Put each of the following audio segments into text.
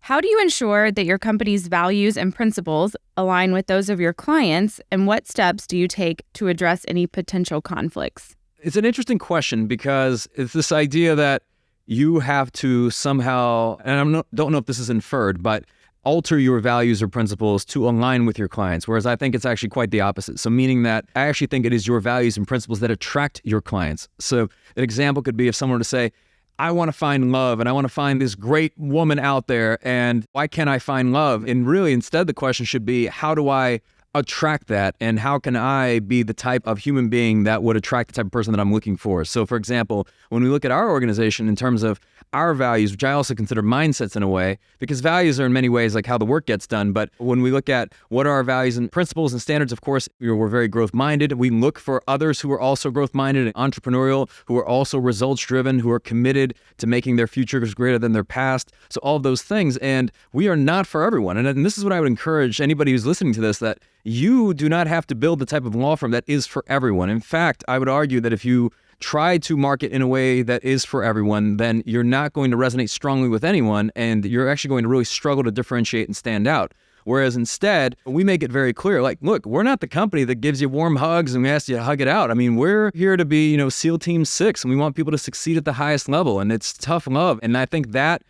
How do you ensure that your company's values and principles align with those of your clients, and what steps do you take to address any potential conflicts? It's an interesting question because it's this idea that you have to somehow, and don't know if this is inferred, but alter your values or principles to align with your clients, whereas I think it's actually quite the opposite. So meaning that I actually think it is your values and principles that attract your clients. So an example could be if someone were to say, I want to find love and I want to find this great woman out there, and why can't I find love? And really instead the question should be, how do I attract that, and how can I be the type of human being that would attract the type of person that I'm looking for? So for example, when we look at our organization in terms of our values, which I also consider mindsets in a way, because values are in many ways like how the work gets done. But when we look at what are our values and principles and standards, of course, we're very growth-minded. We look for others who are also growth-minded and entrepreneurial, who are also results-driven, who are committed to making their futures greater than their past. So all of those things. And we are not for everyone. And this is what I would encourage anybody who's listening to this, that you do not have to build the type of law firm that is for everyone. In fact, I would argue that if you try to market in a way that is for everyone, then you're not going to resonate strongly with anyone, and you're actually going to really struggle to differentiate and stand out. Whereas instead, we make it very clear, like, look, we're not the company that gives you warm hugs and we ask you to hug it out. I mean, we're here to be, SEAL Team 6, and we want people to succeed at the highest level, and it's tough love. And I think that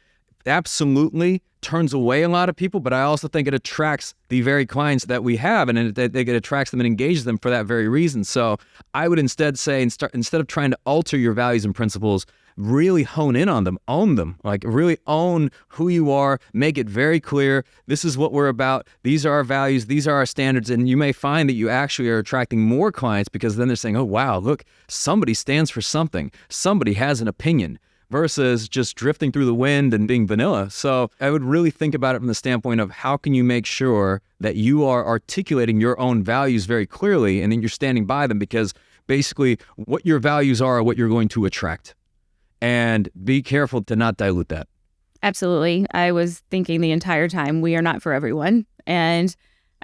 absolutely turns away a lot of people, but I also think it attracts the very clients that we have, and it attracts them and engages them for that very reason. So I would instead say, instead of trying to alter your values and principles, really hone in on them, own them, like really own who you are, make it very clear. This is what we're about. These are our values. These are our standards. And you may find that you actually are attracting more clients because then they're saying, oh, wow, look, somebody stands for something. Somebody has an opinion, versus just drifting through the wind and being vanilla. So I would really think about it from the standpoint of how can you make sure that you are articulating your own values very clearly, and then you're standing by them, because basically what your values are what you're going to attract. And be careful to not dilute that. Absolutely. I was thinking the entire time, we are not for everyone. And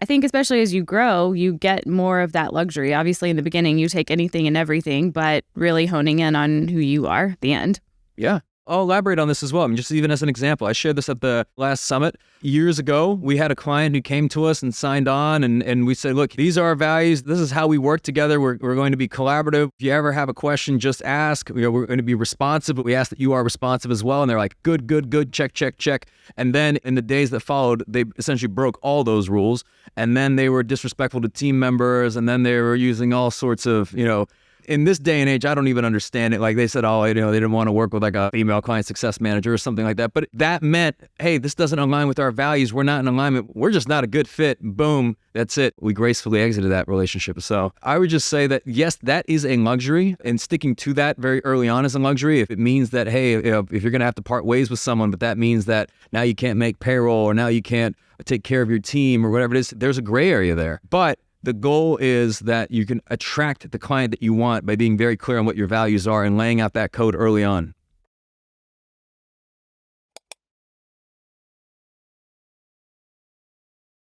I think especially as you grow, you get more of that luxury. Obviously, in the beginning, you take anything and everything, but really honing in on who you are at the end. Yeah. I'll elaborate on this as well. I mean, just even as an example, I shared this at the last summit. Years ago, we had a client who came to us and signed on, and we said, look, these are our values. This is how we work together. We're going to be collaborative. If you ever have a question, just ask. We're going to be responsive, but we ask that you are responsive as well. And they're like, good, check, check, check. And then in the days that followed, they essentially broke all those rules. And then they were disrespectful to team members. And then they were using all sorts of, in this day and age, I don't even understand it. Like they said, they didn't want to work with like a female client success manager or something like that. But that meant, hey, this doesn't align with our values. We're not in alignment. We're just not a good fit. Boom. That's it. We gracefully exited that relationship. So I would just say that, yes, that is a luxury, and sticking to that very early on is a luxury. If it means that, hey, if you're going to have to part ways with someone, but that means that now you can't make payroll, or now you can't take care of your team, or whatever it is, there's a gray area there. But the goal is that you can attract the client that you want by being very clear on what your values are and laying out that code early on.